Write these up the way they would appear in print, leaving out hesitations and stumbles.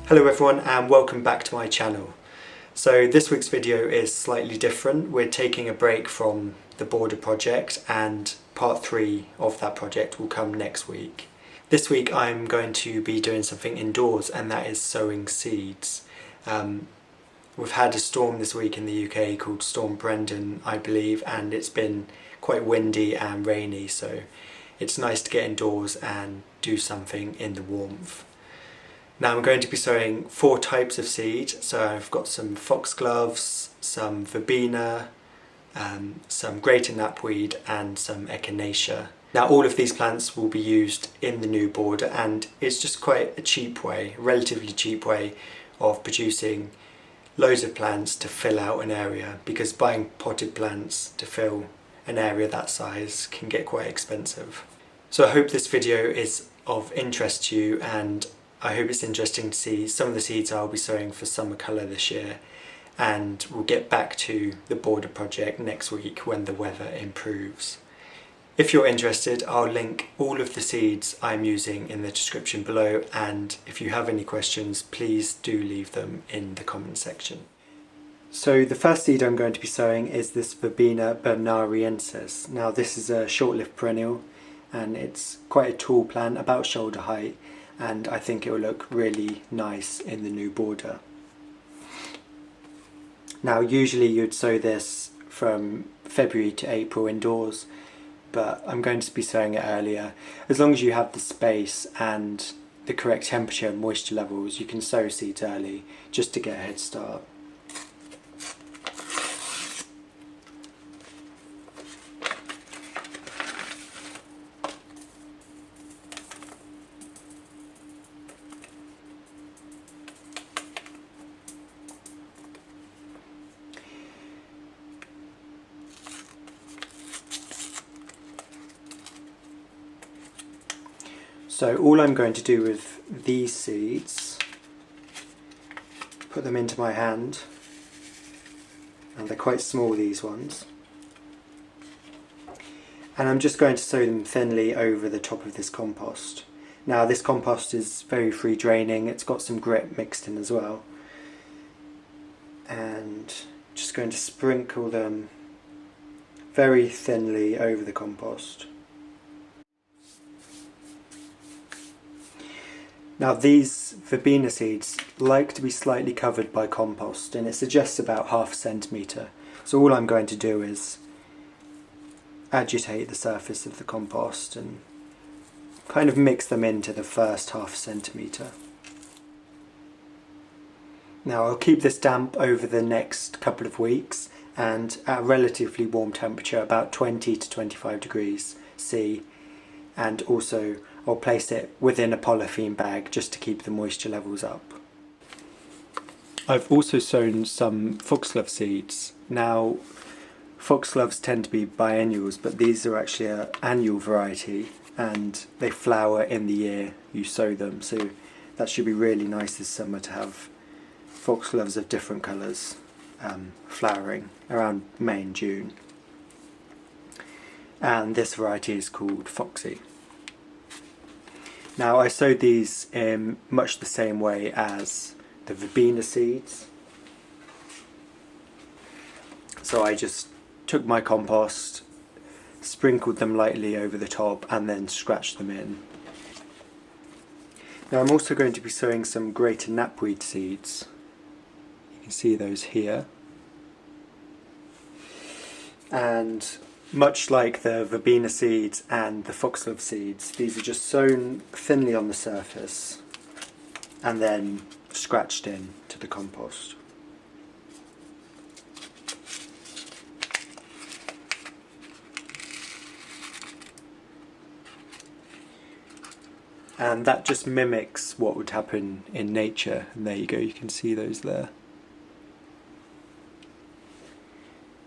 Hello everyone and welcome back to my channel. So this week's video is slightly different. We're taking a break from the border project and part 3 of that project will come next week. This week I'm going to be doing something indoors and that is sowing seeds. We've had a storm this week in the UK called Storm Brendan, I believe, and it's been quite windy and rainy, so it's nice to get indoors and do something in the warmth. Now I'm going to be sowing 4 types of seed. So I've got some Foxgloves, some Verbena, some greater Knapweed and some Echinacea. Now all of these plants will be used in the new border and it's just quite a cheap way, a relatively cheap way of producing loads of plants to fill out an area, because buying potted plants to fill an area that size can get quite expensive. So I hope this video is of interest to you and I hope it's interesting to see some of the seeds I'll be sowing for summer colour this year, and we'll get back to the border project next week when the weather improves. If you're interested, I'll link all of the seeds I'm using in the description below, and if you have any questions please do leave them in the comment section. So the first seed I'm going to be sowing is this Verbena bonariensis. Now this is a short-lived perennial and it's quite a tall plant, about shoulder height, and I think it will look really nice in the new border. Now usually you'd sow this from February to April indoors, but I'm going to be sowing it earlier. As long as you have the space and the correct temperature and moisture levels, you can sow seeds early just to get a head start. So all I'm going to do with these seeds, put them into my hand, and they're quite small, these ones, and I'm just going to sow them thinly over the top of this compost. Now this compost is very free draining, it's got some grit mixed in as well, and just going to sprinkle them very thinly over the compost. Now these Verbena seeds like to be slightly covered by compost, and it suggests about ½ centimetre. So all I'm going to do is agitate the surface of the compost and kind of mix them into the first ½ centimetre. Now I'll keep this damp over the next couple of weeks and at a relatively warm temperature, about 20 to 25 degrees C, and also I'll place it within a polythene bag just to keep the moisture levels up. I've also sown some foxglove seeds. Now foxgloves tend to be biennials, but these are actually an annual variety and they flower in the year you sow them, so that should be really nice this summer to have foxgloves of different colours flowering around May and June. And this variety is called Foxy. Now I sowed these in much the same way as the Verbena seeds. So I just took my compost, sprinkled them lightly over the top and then scratched them in. Now I'm also going to be sowing some greater Knapweed seeds. You can see those here. And much like the Verbena seeds and the Foxglove seeds, these are just sown thinly on the surface and then scratched in to the compost. And that just mimics what would happen in nature, and there you go, you can see those there.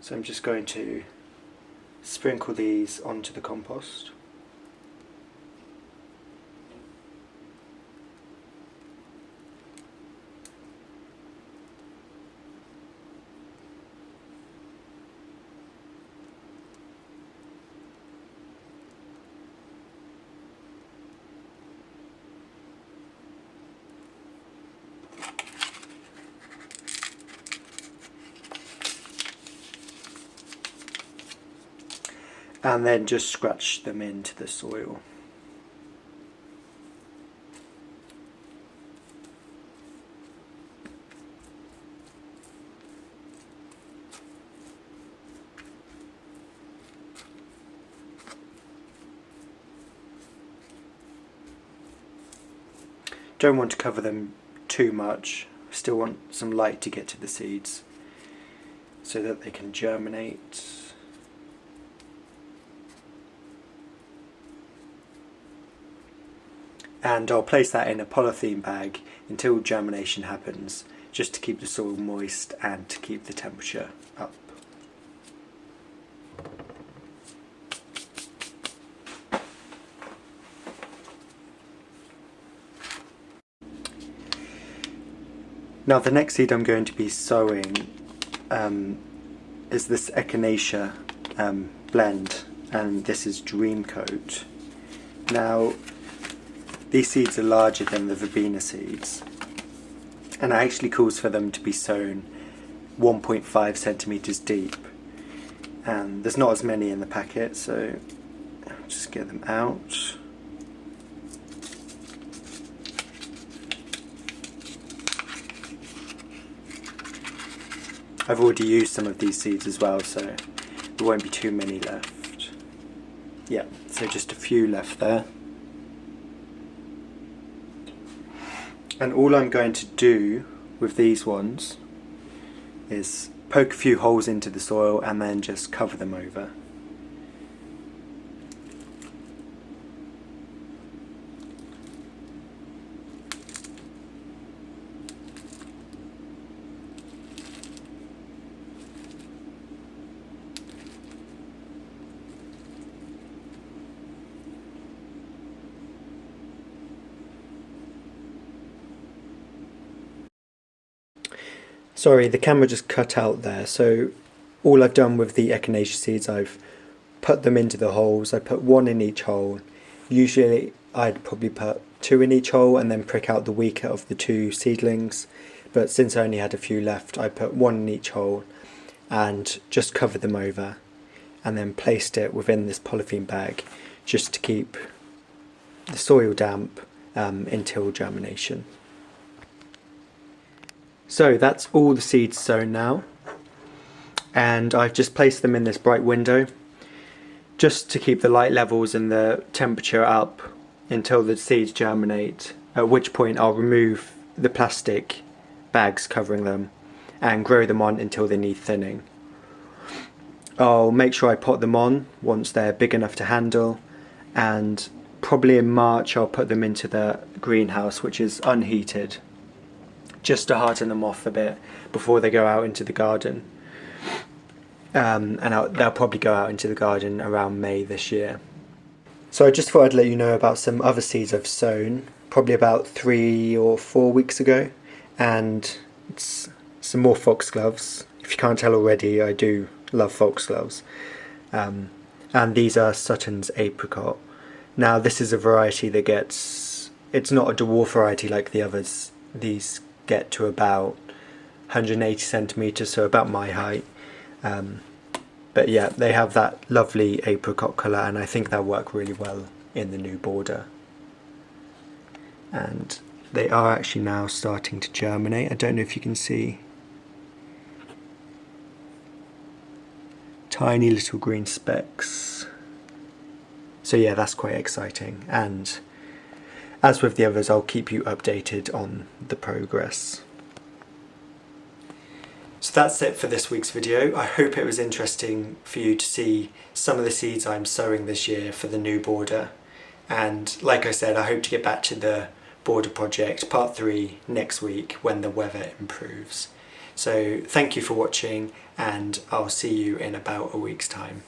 So I'm just going to sprinkle these onto the compost. and then just scratch them into the soil. Don't want to cover them too much, still want some light to get to the seeds so that they can germinate. And I'll place that in a polythene bag until germination happens, just to keep the soil moist and to keep the temperature up. Now the next seed I'm going to be sowing is this Echinacea blend, and this is Dreamcoat. Now these seeds are larger than the Verbena seeds, and it actually calls for them to be sown 1.5 centimeters deep, and there's not as many in the packet, so I'll just get them out. I've already used some of these seeds as well, so there won't be too many left. Yeah, so just a few left there. And all I'm going to do with these ones is poke a few holes into the soil and then just cover them over. Sorry, the camera just cut out there, so all I've done with the Echinacea seeds, I've put them into the holes. I put one in each hole. Usually I'd probably put two in each hole and then prick out the weaker of the two seedlings, but since I only had a few left, I put one in each hole and just covered them over and then placed it within this polythene bag just to keep the soil damp until germination. So that's all the seeds sown now, and I've just placed them in this bright window just to keep the light levels and the temperature up until the seeds germinate, at which point I'll remove the plastic bags covering them and grow them on until they need thinning. I'll make sure I pot them on once they're big enough to handle, and probably in March I'll put them into the greenhouse, which is unheated, just to harden them off a bit before they go out into the garden. They'll probably go out into the garden around May this year. So I just thought I'd let you know about some other seeds I've sown, probably about 3 or 4 weeks ago, and it's some more foxgloves. If you can't tell already, I do love foxgloves. And these are Sutton's Apricot. Now this is a variety that it's not a dwarf variety like the others. These get to about 180 centimeters, so about my height. But yeah, they have that lovely apricot colour, and I think they'll work really well in the new border. And they are actually now starting to germinate. I don't know if you can see tiny little green specks. So yeah, that's quite exciting, and as with the others, I'll keep you updated on the progress. So that's it for this week's video. I hope it was interesting for you to see some of the seeds I'm sowing this year for the new border. And like I said, I hope to get back to the border project part 3 next week when the weather improves. So thank you for watching, and I'll see you in about a week's time.